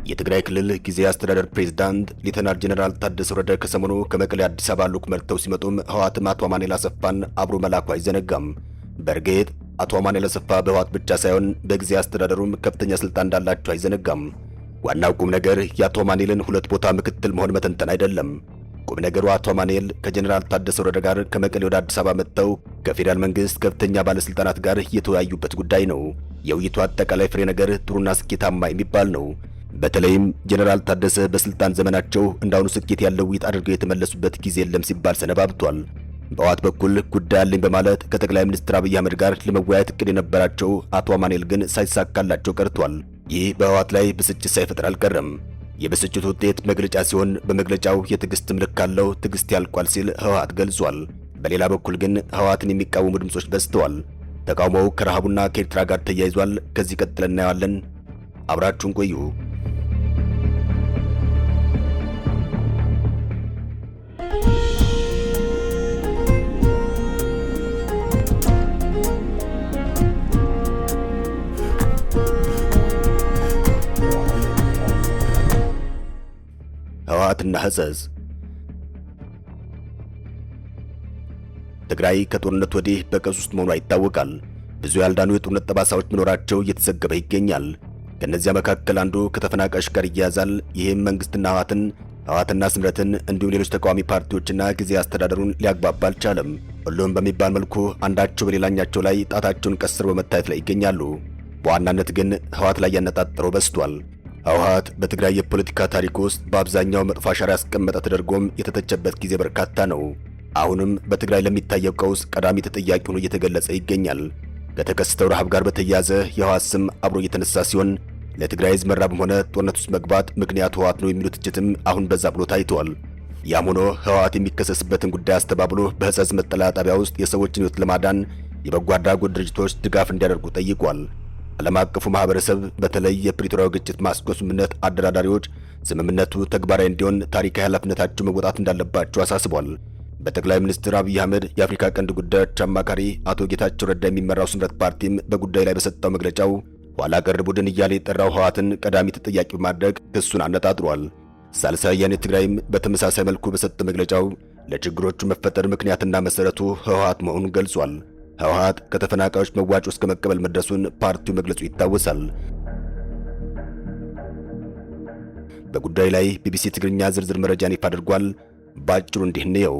የትግራይ ክልል ጊዜያዊ አስተዳደር ፕሬዝዳንት ሌተናል ጄኔራል ታደሰ ወረደ ከሰሞኑ ከመቀሌ አዲስ አበባ ልዑክ መርተው ሲመጡም ህወሓትም አቶ አማኑኤል አሰፋን አብሮ መላኩ አይዘነጋም። በእርግጥ አቶ አማኑኤል አሰፋ በህወሓት ብቻ ሳይሆን በጊዜያዊ አስተዳደሩም ከፍተኛ ስልጣን እንዳላቸው አይዘነጋም። ዋናው ቁም ነገር የአቶ አማኑኤልን ሁለት ቦታ ምክትል መሆን መተንተን አይደለም። ቁም ነገሩ አቶ አማኑኤል ከጄኔራል ታደሰ ወረደ ጋር ከመቀሌ ወደ አዲስ አበባ መጥተው ከፌዴራል መንግስት ከፍተኛ ባለስልጣናት ጋር የተወያዩበት ጉዳይ ነው። የውይይቱ አጠቃላይ ፍሬ ነገር ጥሩና ስኬታማ የሚባል ነው። በተለይም ጄኔራል ታደሰ በስልጣን ዘመናቸው እንዳሁኑ ስኬት ያለው ውይይት አድርገው የተመለሱበት ጊዜ የለም ሲባል ሰነባብቷል። በህወሓት በኩል ጉዳይ አለኝ በማለት ከጠቅላይ ሚኒስትር አብይ አህመድ ጋር ለመወያየት እቅድ የነበራቸው አቶ አማኑኤል ግን ሳይሳካላቸው ቀርቷል። ይህ በህወሓት ላይ ብስጭት ሳይፈጥር አልቀረም። የብስጭቱ ውጤት መግለጫ ሲሆን በመግለጫው የትዕግስት ምልክት ካለው ትዕግስት ያልቋል ሲል ህወሓት ገልጿል። በሌላ በኩል ግን ህወሓትን የሚቃወሙ ድምጾች በዝተዋል። ተቃውሞው ከረሃቡና ከኤርትራ ጋር ተያይዟል። ከዚህ ቀጥለን እናየዋለን። አብራችሁን ቆዩ። ህወሓትና ህጸጽ። ትግራይ ከጦርነት ወዲህ በቀውስ ውስጥ መሆኗ ይታወቃል። ብዙ ያልዳኑ የጦርነት ጠባሳዎች መኖራቸው እየተዘገበ ይገኛል። ከነዚያ መካከል አንዱ ከተፈናቃዮች ጋር ይያያዛል። ይህም መንግስትና ህወሓትና ስምረትን እንዲሁም ሌሎች ተቃዋሚ ፓርቲዎችና ጊዜያዊ አስተዳደሩን ሊያግባባ አልቻለም። ሁሉም በሚባል መልኩ አንዳቸው በሌላኛቸው ላይ ጣታቸውን ቀስረው በመታየት ላይ ይገኛሉ። በዋናነት ግን ህወሓት ላይ ያነጣጠረው በዝቷል። ህወሓት በትግራይ የፖለቲካ ታሪክ ውስጥ በአብዛኛው መጥፎ አሻራ ያስቀመጠ ተደርጎም የተተቸበት ጊዜ በርካታ ነው። አሁንም በትግራይ ለሚታየው ቀውስ ቀዳሚ ተጠያቂ ሆኖ እየተገለጸ ይገኛል። ከተከሰተው ረሃብ ጋር በተያያዘ የህወሓት ስም አብሮ እየተነሳ ሲሆን ለትግራይ ህዝብ መራብም ሆነ ጦርነት ውስጥ መግባት ምክንያቱ ህወሓት ነው የሚሉት ትችትም አሁን በዛ ብሎ ታይቷል። ያም ሆኖ ህወሓት የሚከሰስበትን ጉዳይ አስተባብሎ በህጸጽ መጠለያ ጣቢያ ውስጥ የሰዎችን ህይወት ለማዳን የበጎ አድራጎት ድርጅቶች ድጋፍ እንዲያደርጉ ጠይቋል። ዓለም አቀፉ ማህበረሰብ በተለይ የፕሪቶሪያው ግጭት ማስቆም ስምምነት አደራዳሪዎች ስምምነቱ ተግባራዊ እንዲሆን ታሪካዊ ኃላፊነታቸው መወጣት እንዳለባቸው አሳስቧል። በጠቅላይ ሚኒስትር አብይ አህመድ የአፍሪካ ቀንድ ጉዳዮች አማካሪ አቶ ጌታቸው ረዳ የሚመራው ስምረት ፓርቲም በጉዳዩ ላይ በሰጠው መግለጫው ኋላ ቀር ቡድን እያለ የጠራው ህወሓትን ቀዳሚ ተጠያቂ በማድረግ ክሱን አነጣጥሯል። ሳልሳይ ወያነ ትግራይም በተመሳሳይ መልኩ በሰጠው መግለጫው ለችግሮቹ መፈጠር ምክንያትና መሰረቱ ህወሓት መሆኑን ገልጿል። ህወሓት ከተፈናቃዮች መዋጮ እስከ መቀበል መድረሱን ፓርቲው መግለጹ ይታወሳል። በጉዳዩ ላይ ቢቢሲ ትግርኛ ዝርዝር መረጃን ይፋ አድርጓል። ባጭሩ እንዲህ ነው።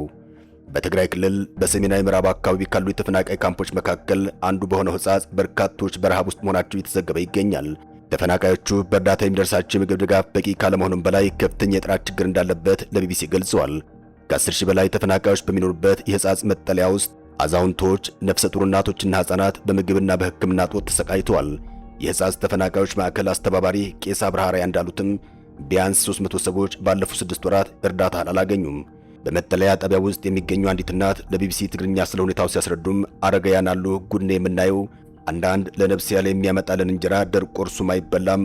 በትግራይ ክልል በሰሜናዊ ምዕራብ አካባቢ ካሉ የተፈናቃይ ካምፖች መካከል አንዱ በሆነው ህጻጽ በርካቶች በረሃብ ውስጥ መሆናቸው እየተዘገበ ይገኛል። ተፈናቃዮቹ በእርዳታ የሚደርሳቸው የምግብ ድጋፍ በቂ ካለመሆኑም በላይ ከፍተኛ የጥራት ችግር እንዳለበት ለቢቢሲ ገልጸዋል። ከ10 ሺህ በላይ ተፈናቃዮች በሚኖሩበት የህጻጽ መጠለያ ውስጥ አዛውንቶች፣ ነፍሰ ጡር እናቶችና ህፃናት በምግብና በሕክምና እጦት ተሰቃይተዋል። የህጻጽ ተፈናቃዮች ማዕከል አስተባባሪ ቄስ አብርሃራያ እንዳሉትም ቢያንስ 300 ሰዎች ባለፉት 6 ወራት እርዳታ አላገኙም። በመጠለያ ጣቢያ ውስጥ የሚገኙ አንዲት እናት ለቢቢሲ ትግርኛ ስለ ሁኔታው ሲያስረዱም አረጋውያን አሉ ጉድኔ የምናየው አንዳንድ ለነፍስ ያለ የሚያመጣልን እንጀራ ደርቆ እርሱም አይበላም፣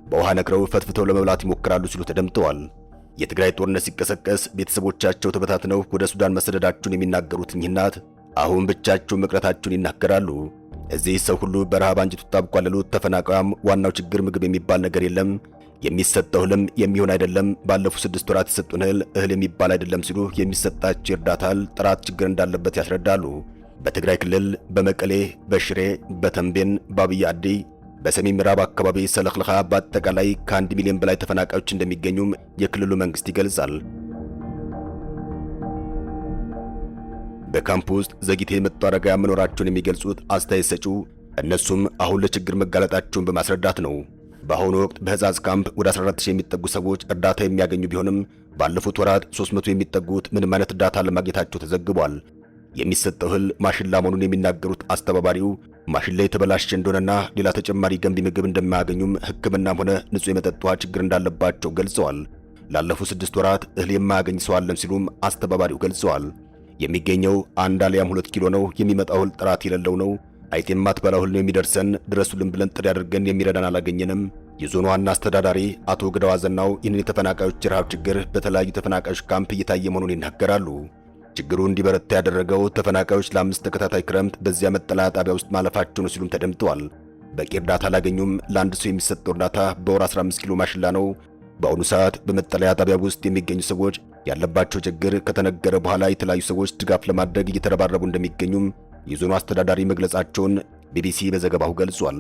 በውሃ ነክረው ፈትፍተው ለመብላት ይሞክራሉ ሲሉ ተደምጠዋል። የትግራይ ጦርነት ሲቀሰቀስ ቤተሰቦቻቸው ተበታትነው ወደ ሱዳን መሰደዳቸውን የሚናገሩት እኚህ እናት አሁን ብቻቸውን መቅረታቸውን ይናገራሉ። እዚህ ሰው ሁሉ በረሃብ አንጀቱ ታብቋል ያሉት ተፈናቃዩም ዋናው ችግር ምግብ የሚባል ነገር የለም፣ የሚሰጠው እህልም የሚሆን አይደለም፣ ባለፉት 6 ወራት የሰጡን እህል የሚባል አይደለም ሲሉ የሚሰጣቸው የእርዳታ እህል ጥራት ችግር እንዳለበት ያስረዳሉ። በትግራይ ክልል በመቀሌ፣ በሽሬ፣ በተንቤን፣ በአብይ አዲ፣ በሰሜን ምዕራብ አካባቢ ሰለክለኻ በአጠቃላይ ከ1 ሚሊዮን በላይ ተፈናቃዮች እንደሚገኙም የክልሉ መንግስት ይገልጻል። በካምፕ ውስጥ ዘግይተው የመጡ አረጋውያን መኖራቸውን የሚገልጹት አስተያየት ሰጪው እነሱም አሁን ለችግር መጋለጣቸውን በማስረዳት ነው። በአሁኑ ወቅት በህጻጽ ካምፕ ወደ 14000 የሚጠጉ ሰዎች እርዳታ የሚያገኙ ቢሆንም ባለፉት ወራት 300 የሚጠጉት ምንም አይነት እርዳታ ለማግኘታቸው ተዘግቧል። የሚሰጠው እህል ማሽላ መሆኑን የሚናገሩት አስተባባሪው ማሽላ የተበላሸ እንደሆነና ሌላ ተጨማሪ ገንቢ ምግብ እንደማያገኙም ሕክምናም ሆነ ንጹህ የመጠጥ ውሃ ችግር እንዳለባቸው ገልጸዋል። ላለፉት 6 ወራት እህል የማያገኝ ሰው አለም ሲሉም አስተባባሪው ገልጸዋል። የሚገኘው 1 አሊያም 2 ኪሎ ነው። የሚመጣው እህል ጥራት የሌለው ነው። አይቴም ማትበላው እህል ነው የሚደርሰን። ድረሱልን ብለን ጥሪ አድርገን የሚረዳን አላገኘንም። የዞኑ ዋና አስተዳዳሪ አቶ ግዳው አዘናው ይህንን የተፈናቃዮች ረሃብ ችግር በተለያዩ ተፈናቃዮች ካምፕ እየታየ መሆኑን ይናገራሉ። ችግሩ እንዲበረታ ያደረገው ተፈናቃዮች ለ5 ተከታታይ ክረምት በዚያ መጠለያ ጣቢያ ውስጥ ማለፋቸው ነው ሲሉም ተደምጠዋል። በቂ እርዳታ አላገኙም። ለአንድ ሰው የሚሰጠው እርዳታ በወር 15 ኪሎ ማሽላ ነው። በአሁኑ ሰዓት በመጠለያ ጣቢያ ውስጥ የሚገኙ ሰዎች ያለባቸው ችግር ከተነገረ በኋላ የተለያዩ ሰዎች ድጋፍ ለማድረግ እየተረባረቡ እንደሚገኙም የዞኑ አስተዳዳሪ መግለጻቸውን ቢቢሲ በዘገባው ገልጿል።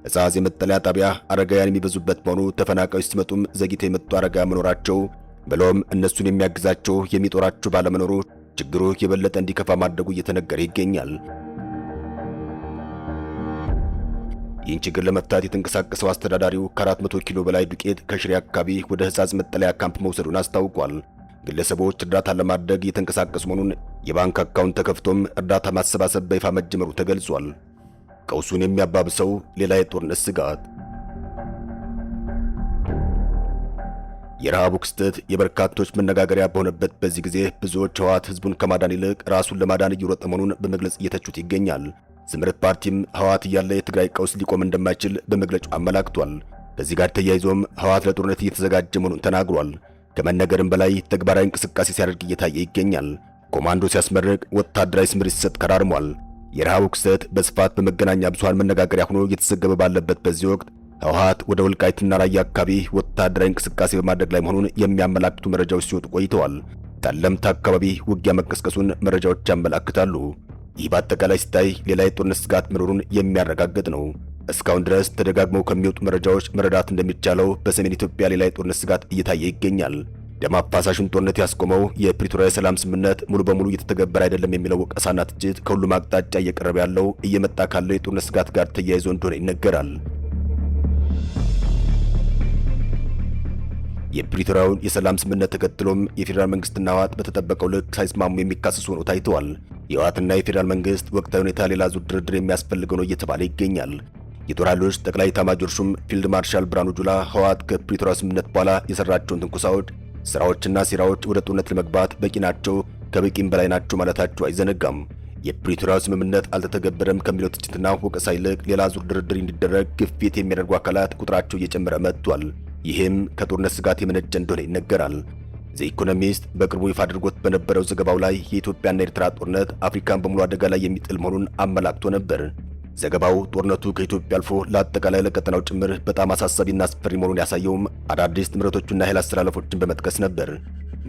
ሕጻጽ የመጠለያ ጣቢያ አረጋውያን የሚበዙበት መሆኑ ተፈናቃዮች ሲመጡም ዘግይተው የመጡ አረጋውያን መኖራቸው ብሎም እነሱን የሚያግዛቸው የሚጦራቸው ባለመኖሩ ችግሩ የበለጠ እንዲከፋ ማድረጉ እየተነገረ ይገኛል። ይህን ችግር ለመፍታት የተንቀሳቀሰው አስተዳዳሪው ከ400 ኪሎ በላይ ዱቄት ከሽሬ አካባቢ ወደ ሕጻጽ መጠለያ ካምፕ መውሰዱን አስታውቋል። ግለሰቦች እርዳታ ለማድረግ የተንቀሳቀሱ መሆኑን የባንክ አካውንት ተከፍቶም እርዳታ ማሰባሰብ በይፋ መጀመሩ ተገልጿል። ቀውሱን የሚያባብሰው ሌላ የጦርነት ስጋት። የረሃቡ ክስተት የበርካቶች መነጋገሪያ በሆነበት በዚህ ጊዜ ብዙዎች ህወሓት ህዝቡን ከማዳን ይልቅ ራሱን ለማዳን እየሮጠ መሆኑን በመግለጽ እየተቹት ይገኛል። ስምረት ፓርቲም ህወሓት እያለ የትግራይ ቀውስ ሊቆም እንደማይችል በመግለጫው አመላክቷል። ከዚህ ጋር ተያይዞም ህወሓት ለጦርነት እየተዘጋጀ መሆኑን ተናግሯል። ከመነገርም በላይ ተግባራዊ እንቅስቃሴ ሲያደርግ እየታየ ይገኛል። ኮማንዶ ሲያስመርቅ፣ ወታደራዊ ስምሪት ሲሰጥ ከራርሟል። የረሃቡ ክስተት በስፋት በመገናኛ ብዙሃን መነጋገሪያ ሆኖ እየተዘገበ ባለበት በዚህ ወቅት ህወሓት ወደ ወልቃይትና ራያ አካባቢ ወታደራዊ እንቅስቃሴ በማድረግ ላይ መሆኑን የሚያመላክቱ መረጃዎች ሲወጡ ቆይተዋል። ጠለምት አካባቢ ውጊያ መቀስቀሱን መረጃዎች ያመላክታሉ። ይህ በአጠቃላይ ሲታይ ሌላ የጦርነት ስጋት መኖሩን የሚያረጋግጥ ነው። እስካሁን ድረስ ተደጋግመው ከሚወጡ መረጃዎች መረዳት እንደሚቻለው በሰሜን ኢትዮጵያ ሌላ የጦርነት ስጋት እየታየ ይገኛል። ደም አፋሳሹን ጦርነት ያስቆመው የፕሪቶሪያ የሰላም ስምምነት ሙሉ በሙሉ እየተተገበረ አይደለም የሚለው ወቀሳና ትችት ከሁሉም አቅጣጫ እየቀረበ ያለው እየመጣ ካለው የጦርነት ስጋት ጋር ተያይዞ እንደሆነ ይነገራል። የፕሪቶሪያውን የሰላም ስምምነት ተከትሎም የፌዴራል መንግስትና ህወሓት በተጠበቀው ልክ ሳይስማሙ የሚካሰሱ ሆነው ታይተዋል። የህወሓትና የፌዴራል መንግስት ወቅታዊ ሁኔታ ሌላ ዙር ድርድር የሚያስፈልገው ነው እየተባለ ይገኛል። የጦር ኃይሎች ጠቅላይ ኤታማዦር ሹም ፊልድ ማርሻል ብርሃኑ ጁላ ህወሓት ከፕሪቶሪያ ስምምነት በኋላ የሰራቸውን ትንኩሳዎች፣ ስራዎችና ሴራዎች ወደ ጦርነት ለመግባት በቂ ናቸው፣ ከበቂም በላይ ናቸው ማለታቸው አይዘነጋም። የፕሪቶሪያው ስምምነት አልተተገበረም ከሚለው ትችትና ወቀሳ ይልቅ ሌላ ዙር ድርድር እንዲደረግ ግፊት የሚያደርጉ አካላት ቁጥራቸው እየጨመረ መጥቷል። ይህም ከጦርነት ስጋት የመነጨ እንደሆነ ይነገራል። ዘ ኢኮኖሚስት በቅርቡ ይፋ አድርጎት በነበረው ዘገባው ላይ የኢትዮጵያና ኤርትራ ጦርነት አፍሪካን በሙሉ አደጋ ላይ የሚጥል መሆኑን አመላክቶ ነበር። ዘገባው ጦርነቱ ከኢትዮጵያ አልፎ ለአጠቃላይ ለቀጠናው ጭምር በጣም አሳሳቢና አስፈሪ መሆኑን ያሳየውም አዳዲስ ጥምረቶችና ኃይል አስተላለፎችን በመጥቀስ ነበር።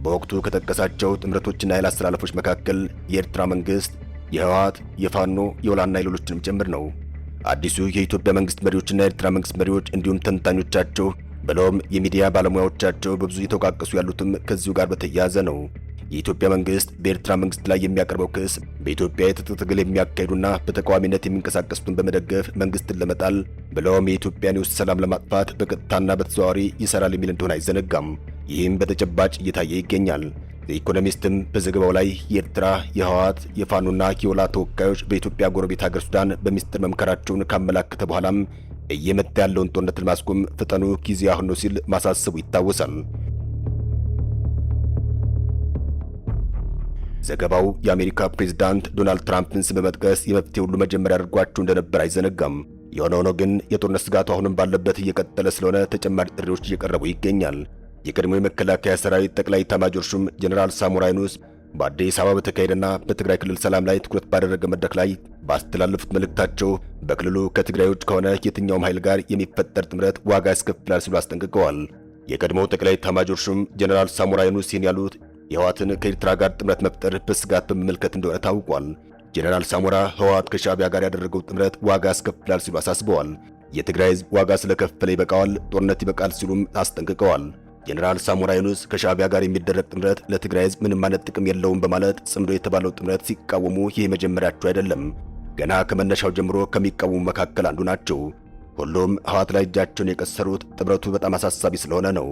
በወቅቱ ከጠቀሳቸው ጥምረቶችና ኃይል አስተላለፎች መካከል የኤርትራ መንግስት፣ የህወሓት፣ የፋኖ፣ የወላና የሌሎችንም ጭምር ነው። አዲሱ የኢትዮጵያ መንግስት መሪዎችና የኤርትራ መንግስት መሪዎች እንዲሁም ተንታኞቻቸው ብለውም የሚዲያ ባለሙያዎቻቸው በብዙ እየተወቃቀሱ ያሉትም ከዚሁ ጋር በተያያዘ ነው። የኢትዮጵያ መንግስት በኤርትራ መንግስት ላይ የሚያቀርበው ክስ በኢትዮጵያ የትጥቅ ትግል የሚያካሂዱና በተቃዋሚነት የሚንቀሳቀሱትን በመደገፍ መንግስትን ለመጣል ብለውም የኢትዮጵያን የውስጥ ሰላም ለማጥፋት በቀጥታና በተዘዋዋሪ ይሰራል የሚል እንደሆነ አይዘነጋም። ይህም በተጨባጭ እየታየ ይገኛል። ኢኮኖሚስትም በዘገባው ላይ የኤርትራ፣ የህወሓት፣ የፋኖና የወላ ተወካዮች በኢትዮጵያ ጎረቤት ሀገር ሱዳን በሚስጥር መምከራቸውን ካመላከተ በኋላም እየመጣ ያለውን ጦርነት ለማስቆም ፍጠኑ፣ ጊዜ አሁን ነው ሲል ማሳሰቡ ይታወሳል። ዘገባው የአሜሪካ ፕሬዝዳንት ዶናልድ ትራምፕን ስም በመጥቀስ የመፍትሄ ሁሉ መጀመሪያ አድርጓቸው እንደነበር አይዘነጋም። የሆነ ሆኖ ግን የጦርነት ስጋቱ አሁንም ባለበት እየቀጠለ ስለሆነ ተጨማሪ ጥሪዎች እየቀረቡ ይገኛል። የቀድሞ የመከላከያ ሰራዊት ጠቅላይ ኤታማዦር ሹም ጀነራል ሳሞራ የኑስ በአዲስ አበባ በተካሄደና በትግራይ ክልል ሰላም ላይ ትኩረት ባደረገ መድረክ ላይ ባስተላለፉት መልእክታቸው በክልሉ ከትግራይ ውጭ ከሆነ የትኛውም ኃይል ጋር የሚፈጠር ጥምረት ዋጋ ያስከፍላል ሲሉ አስጠንቅቀዋል። የቀድሞው ጠቅላይ ኤታማዦር ሹም ጀነራል ሳሞራ የኑስ ይህን ያሉት የህወሓትን ከኤርትራ ጋር ጥምረት መፍጠር በስጋት በመመልከት እንደሆነ ታውቋል። ጀነራል ሳሞራ ህወሓት ከሻዕቢያ ጋር ያደረገው ጥምረት ዋጋ ያስከፍላል ሲሉ አሳስበዋል። የትግራይ ህዝብ ዋጋ ስለከፈለ ይበቃዋል፣ ጦርነት ይበቃል ሲሉም አስጠንቅቀዋል። ጀነራል ሳሞራ የኑስ ከሻዕቢያ ጋር የሚደረግ ጥምረት ለትግራይ ህዝብ ምንም አይነት ጥቅም የለውም በማለት ጽምዶ የተባለው ጥምረት ሲቃወሙ ይህ መጀመሪያቸው አይደለም። ገና ከመነሻው ጀምሮ ከሚቃወሙ መካከል አንዱ ናቸው። ሁሉም ህወሓት ላይ እጃቸውን የቀሰሩት ጥምረቱ በጣም አሳሳቢ ስለሆነ ነው።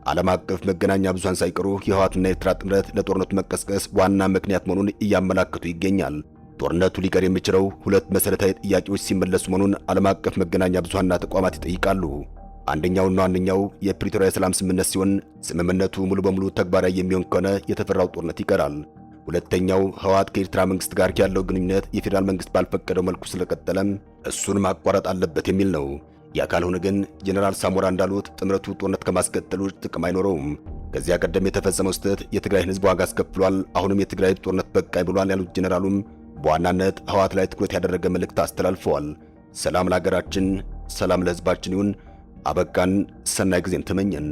ዓለም አቀፍ መገናኛ ብዙሃን ሳይቀሩ የህወሓትና የኤርትራ ጥምረት ለጦርነቱ መቀስቀስ ዋና ምክንያት መሆኑን እያመላከቱ ይገኛል። ጦርነቱ ሊቀር የሚችለው ሁለት መሰረታዊ ጥያቄዎች ሲመለሱ መሆኑን ዓለም አቀፍ መገናኛ ብዙሃንና ተቋማት ይጠይቃሉ። አንደኛውና ዋነኛው የፕሪቶሪያ የሰላም ስምምነት ሲሆን ስምምነቱ ሙሉ በሙሉ ተግባራዊ የሚሆን ከሆነ የተፈራው ጦርነት ይቀራል። ሁለተኛው ህወሓት ከኤርትራ መንግስት ጋር ያለው ግንኙነት የፌዴራል መንግስት ባልፈቀደው መልኩ ስለቀጠለም እሱን ማቋረጥ አለበት የሚል ነው። ያ ካልሆነ ግን ጀነራል ሳሞራ እንዳሉት ጥምረቱ ጦርነት ከማስቀጠል ውጭ ጥቅም አይኖረውም። ከዚያ ቀደም የተፈጸመው ስህተት የትግራይን ህዝብ ዋጋ አስከፍሏል፣ አሁንም የትግራይ ጦርነት በቃኝ ብሏል ያሉት ጀነራሉም በዋናነት ህወሓት ላይ ትኩረት ያደረገ መልእክት አስተላልፈዋል። ሰላም ለሀገራችን፣ ሰላም ለህዝባችን ይሁን። አበቃን። ሰናይ ጊዜን ተመኘን።